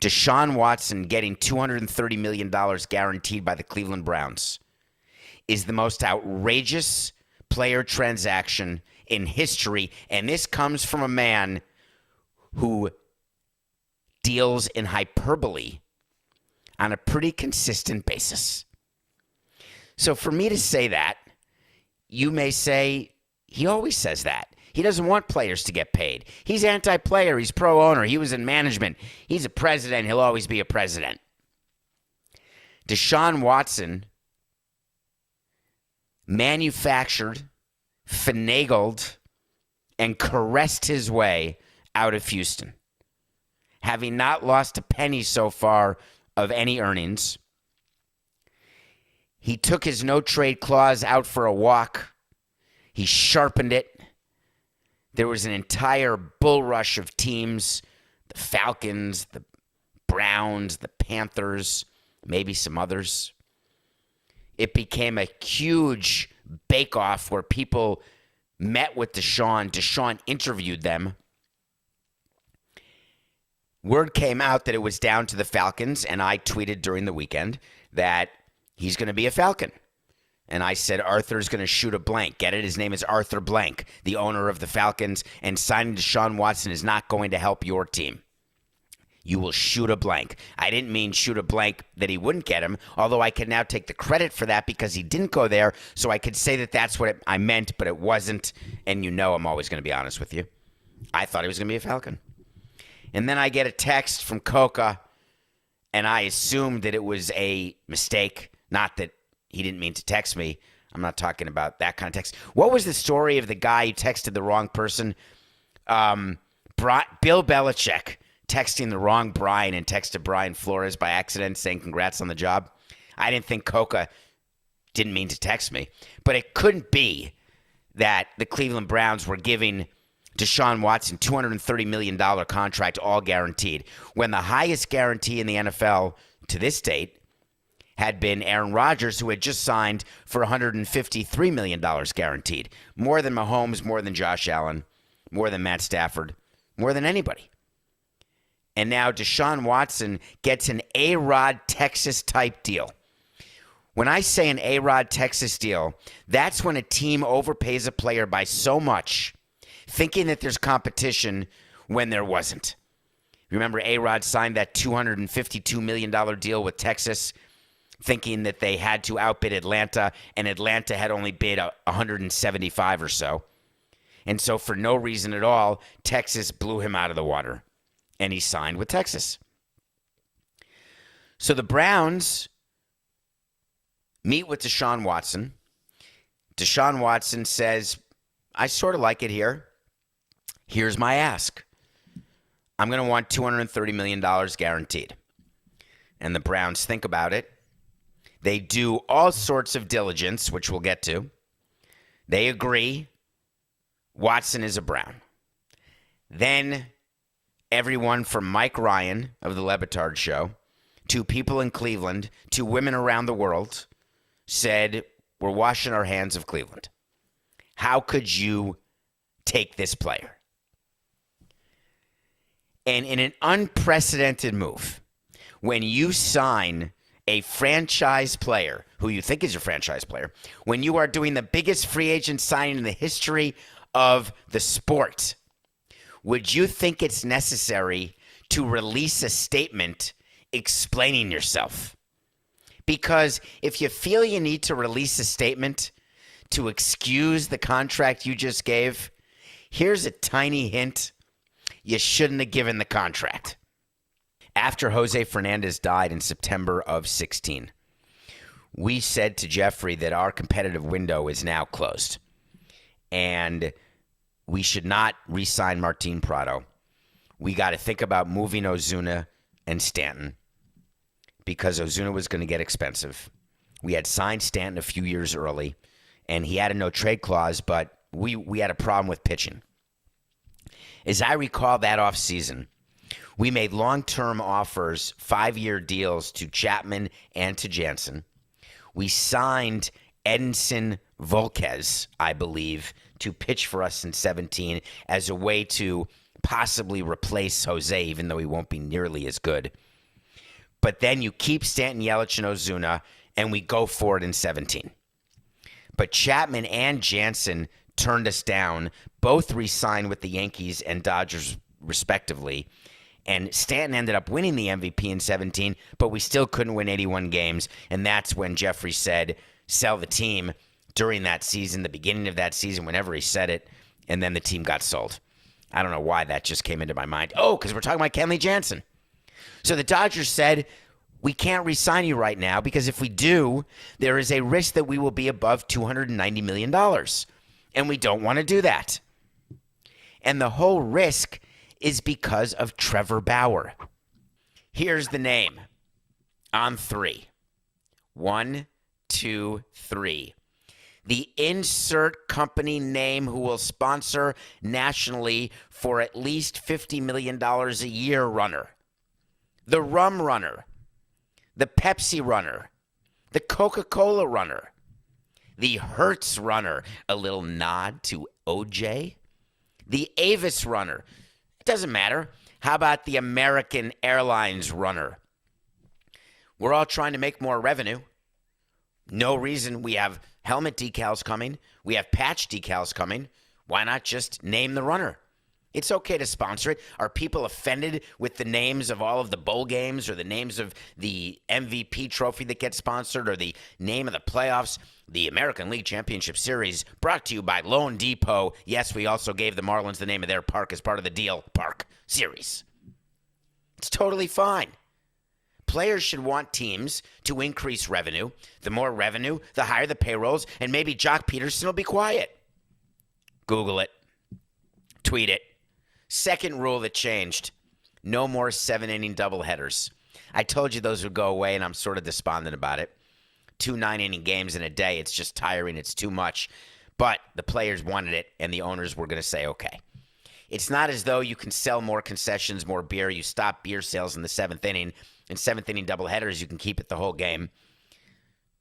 Deshaun Watson getting $230 million guaranteed by the Cleveland Browns is the most outrageous player transaction in history, and this comes from a man who deals in hyperbole on a pretty consistent basis. So for me to say that, you may say, he always says that. He doesn't want players to get paid. He's anti-player. He's pro-owner. He was in management. He's a president. He'll always be a president. Deshaun Watson manufactured, finagled, and caressed his way out of Houston, having not lost a penny so far of any earnings. He took his no-trade clause out for a walk. He sharpened it. There was an entire bull rush of teams, the Falcons, the Browns, the Panthers, maybe some others. It became a huge bake-off where people met with Deshaun. Deshaun interviewed them. Word came out that it was down to the Falcons, and I tweeted during the weekend that he's going to be a Falcon. And I said, Arthur's going to shoot a blank. Get it? His name is Arthur Blank, the owner of the Falcons, and signing Deshaun Watson is not going to help your team. You will shoot a blank. I didn't mean shoot a blank that he wouldn't get him, although I can now take the credit for that because he didn't go there, so I could say that that's what I meant, but it wasn't, and you know I'm always going to be honest with you. I thought he was going to be a Falcon. And then I get a text from Coca, and I assumed that it was a mistake, not that he didn't mean to text me. I'm not talking about that kind of text. What was the story of the guy who texted the wrong person? Bill Belichick texting the wrong Brian and texted Brian Flores by accident saying congrats on the job. I didn't think Coca didn't mean to text me. But it couldn't be that the Cleveland Browns were giving Deshaun Watson $230 million contract, all guaranteed, when the highest guarantee in the NFL to this date had been Aaron Rodgers, who had just signed for $153 million guaranteed. More than Mahomes, more than Josh Allen, more than Matt Stafford, more than anybody. And now Deshaun Watson gets an A-Rod Texas type deal. When I say an A-Rod Texas deal, that's when a team overpays a player by so much, thinking that there's competition when there wasn't. Remember, A-Rod signed that $252 million deal with Texas, thinking that they had to outbid Atlanta, and Atlanta had only bid 175 or so. And so for no reason at all, Texas blew him out of the water, and he signed with Texas. So the Browns meet with Deshaun Watson. Deshaun Watson says, I sort of like it here. Here's my ask. I'm going to want $230 million guaranteed. And the Browns think about it. They do all sorts of diligence, which we'll get to. They agree Watson is a Brown. Then everyone from Mike Ryan of the Le Batard Show to people in Cleveland to women around the world said, we're washing our hands of Cleveland. How could you take this player? And in an unprecedented move, when you sign a franchise player who you think is your franchise player, when you are doing the biggest free agent signing in the history of the sport, would you think it's necessary to release a statement explaining yourself? Because if you feel you need to release a statement to excuse the contract you just gave, here's a tiny hint. You shouldn't have given the contract. After Jose Fernandez died in September of 16, we said to Jeffrey that our competitive window is now closed. And we should not re-sign Martin Prado. We got to think about moving Ozuna and Stanton because Ozuna was going to get expensive. We had signed Stanton a few years early, and he had a no-trade clause, but we had a problem with pitching. As I recall that offseason, we made long-term offers, 5-year deals to Chapman and to Jansen. We signed Edinson Volquez, I believe, to pitch for us in 17 as a way to possibly replace Jose, even though he won't be nearly as good. But then you keep Stanton, Yelich, and Ozuna, and we go for it in 17. But Chapman and Jansen turned us down. Both re-signed with the Yankees and Dodgers, respectively. And Stanton ended up winning the MVP in 17, but we still couldn't win 81 games. And that's when Jeffrey said, sell the team during that season, the beginning of that season, whenever he said it. And then the team got sold. I don't know why that just came into my mind. Oh, because we're talking about Kenley Jansen. So the Dodgers said, we can't re-sign you right now because if we do, there is a risk that we will be above $290 million. And we don't want to do that. And the whole risk is because of Trevor Bauer. Here's the name on 3. 1, 2, 3. The insert company name who will sponsor nationally for at least $50 million a year runner. The rum runner. The Pepsi runner. The Coca-Cola runner. The Hertz runner. A little nod to OJ. The Avis runner. It doesn't matter. How about the American Airlines runner? We're all trying to make more revenue. No reason. We have helmet decals coming. We have patch decals coming. Why not just name the runner? It's okay to sponsor it. Are people offended with the names of all of the bowl games or the names of the MVP trophy that gets sponsored or the name of the playoffs? The American League Championship Series brought to you by Lone Depot. Yes, we also gave the Marlins the name of their park as part of the Deal Park Series. It's totally fine. Players should want teams to increase revenue. The more revenue, the higher the payrolls, and maybe Jock Peterson will be quiet. Google it. Tweet it. Second rule that changed. No more 7-inning doubleheaders. I told you those would go away, and I'm sort of despondent about it. 2 9-inning games in a day, it's just tiring. It's too much. But the players wanted it, and the owners were going to say, okay. It's not as though you can sell more concessions, more beer. You stop beer sales in the 7th inning. In 7th-inning doubleheaders, you can keep it the whole game.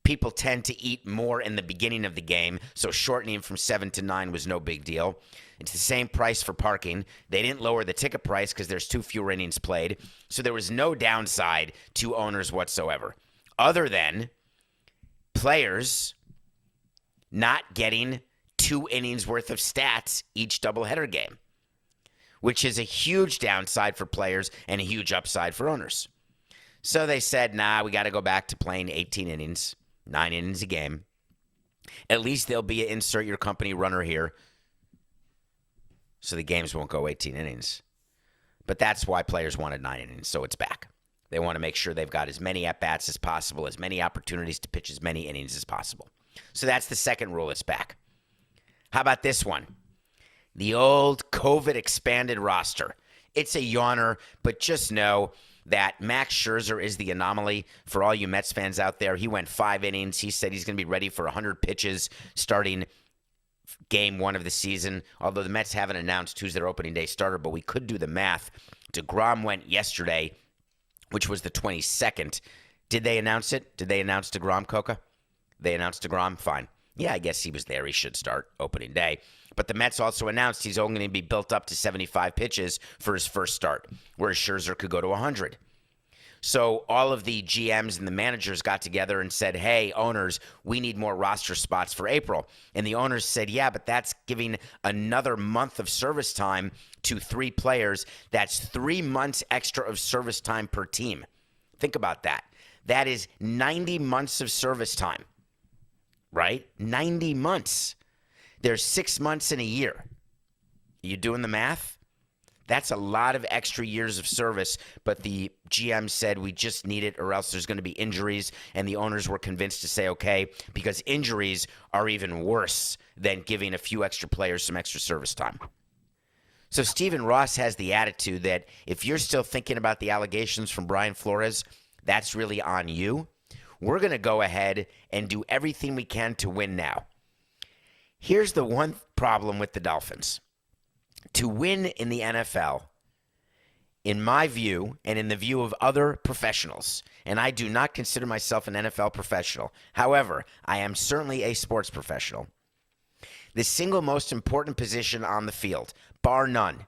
People tend to eat more in the beginning of the game, so shortening from 7 to 9 was no big deal. It's the same price for parking. They didn't lower the ticket price because there's 2 fewer innings played, so there was no downside to owners whatsoever, other than players not getting 2 innings worth of stats each doubleheader game, which is a huge downside for players and a huge upside for owners. So they said, nah, we got to go back to playing 18 innings, 9 innings a game. At least there'll be an insert your company runner here, so the games won't go 18 innings. But that's why players wanted 9 innings, so it's back. They want to make sure they've got as many at-bats as possible, as many opportunities to pitch as many innings as possible. So that's the second rule. It's back. How about this one? The old COVID expanded roster. It's a yawner, but just know that Max Scherzer is the anomaly for all you Mets fans out there. He went 5 innings. He said he's going to be ready for 100 pitches starting game 1 of the season, although the Mets haven't announced who's their opening day starter, but we could do the math. DeGrom went yesterday, which was the 22nd. Did they announce it? Did they announce DeGrom, Coca? They announced DeGrom? Fine. Yeah, I guess he was there. He should start opening day. But the Mets also announced he's only going to be built up to 75 pitches for his first start, whereas Scherzer could go to 100. So all of the GMs and the managers got together and said, hey, owners, we need more roster spots for April. And the owners said, yeah, but that's giving another month of service time to 3 players. That's 3 months extra of service time per team. Think about that. That is 90 months of service time, right? 90 months. There's 6 months in a year. You doing the math? That's a lot of extra years of service, but the GM said we just need it or else there's going to be injuries, and the owners were convinced to say okay because injuries are even worse than giving a few extra players some extra service time. So Stephen Ross has the attitude that if you're still thinking about the allegations from Brian Flores, that's really on you. We're going to go ahead and do everything we can to win now. Here's the one problem with the Dolphins. To win in the NFL, in my view and in the view of other professionals, and I do not consider myself an NFL professional. However, I am certainly a sports professional. The single most important position on the field, bar none,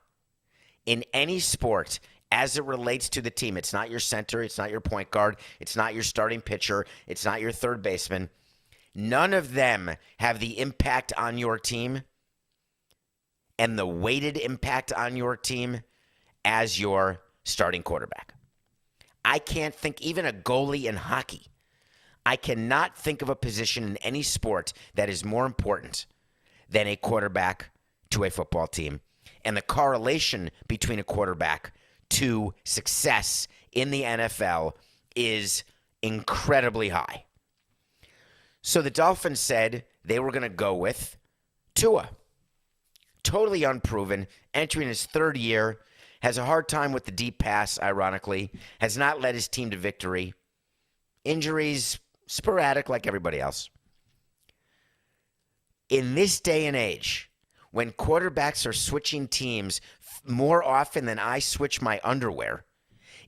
in any sport as it relates to the team, it's not your center, it's not your point guard, it's not your starting pitcher, it's not your third baseman. None of them have the impact on your team and the weighted impact on your team as your starting quarterback. I can't think, even a goalie in hockey, I cannot think of a position in any sport that is more important than a quarterback to a football team. And the correlation between a quarterback to success in the NFL is incredibly high. So the Dolphins said they were going to go with Tua. Totally unproven, entering his third year, has a hard time with the deep pass, ironically, has not led his team to victory. Injuries, sporadic like everybody else. In this day and age, when quarterbacks are switching teams more often than I switch my underwear,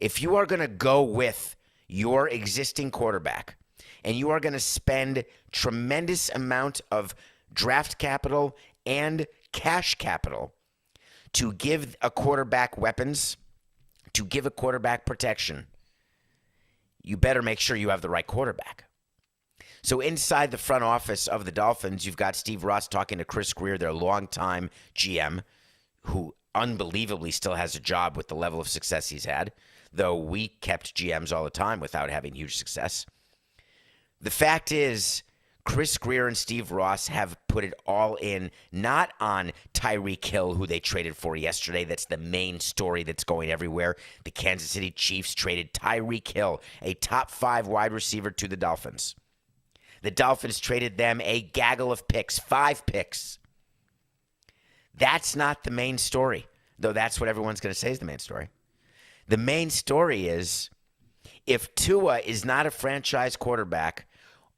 if you are going to go with your existing quarterback and you are going to spend tremendous amount of draft capital and cash capital to give a quarterback weapons, to give a quarterback protection, you better make sure you have the right quarterback. So inside the front office of the Dolphins, you've got Steve Ross talking to Chris Greer, their longtime GM, who unbelievably still has a job with the level of success he's had, though we kept GMs all the time without having huge success. The fact is, Chris Greer and Steve Ross have put it all in, not on Tyreek Hill, who they traded for yesterday. That's the main story that's going everywhere. The Kansas City Chiefs traded Tyreek Hill, a top 5 wide receiver, to the Dolphins. The Dolphins traded them a gaggle of picks, 5 picks. That's not the main story, though that's what everyone's going to say is the main story. The main story is, if Tua is not a franchise quarterback,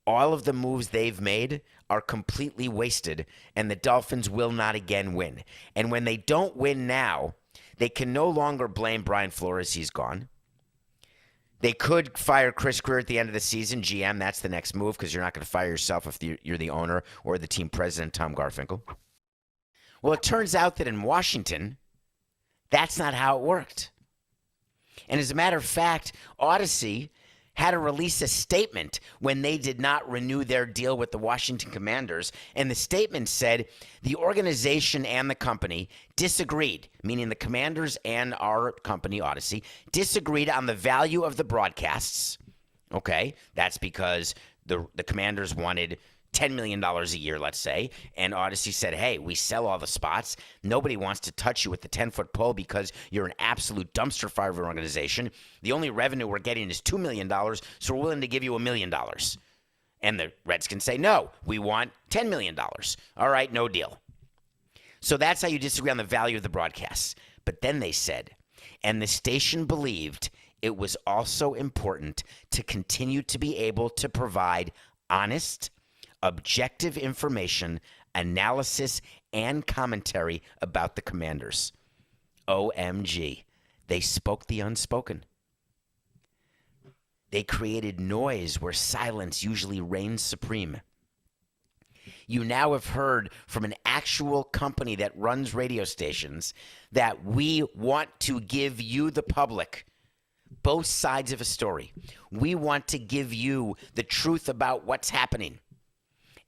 all of the moves they've made are completely wasted, and the Dolphins will not again win. And when they don't win now, they can no longer blame Brian Flores. He's gone. They could fire Chris Greer at the end of the season. GM, that's the next move, because you're not going to fire yourself if you're the owner or the team president, Tom Garfinkel. Well, it turns out that in Washington, that's not how it worked. And as a matter of fact, Odyssey had to release a statement when they did not renew their deal with the Washington Commanders. And the statement said the organization and the company disagreed, meaning the Commanders and our company, Odyssey, disagreed on the value of the broadcasts. Okay, that's because the Commanders wanted $10 million a year, let's say, and Odyssey said, hey, we sell all the spots. Nobody wants to touch you with the 10-foot pole because you're an absolute dumpster fire of an organization. The only revenue we're getting is $2 million, so we're willing to give you $1 million. And the Redskins say, no, we want $10 million. All right, no deal. So that's how you disagree on the value of the broadcasts. But then they said, and the station believed it was also important to continue to be able to provide honest, objective information, analysis, and commentary about the Commanders. OMG. They spoke the unspoken. They created noise where silence usually reigns supreme. You now have heard from an actual company that runs radio stations that we want to give you, the public, both sides of a story. We want to give you the truth about what's happening.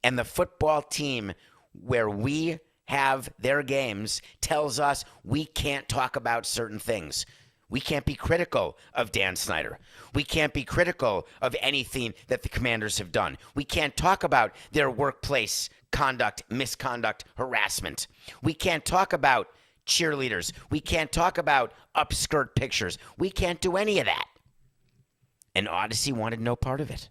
And the football team where we have their games tells us we can't talk about certain things. We can't be critical of Dan Snyder. We can't be critical of anything that the Commanders have done. We can't talk about their workplace conduct, misconduct, harassment. We can't talk about cheerleaders. We can't talk about upskirt pictures. We can't do any of that. And Odyssey wanted no part of it.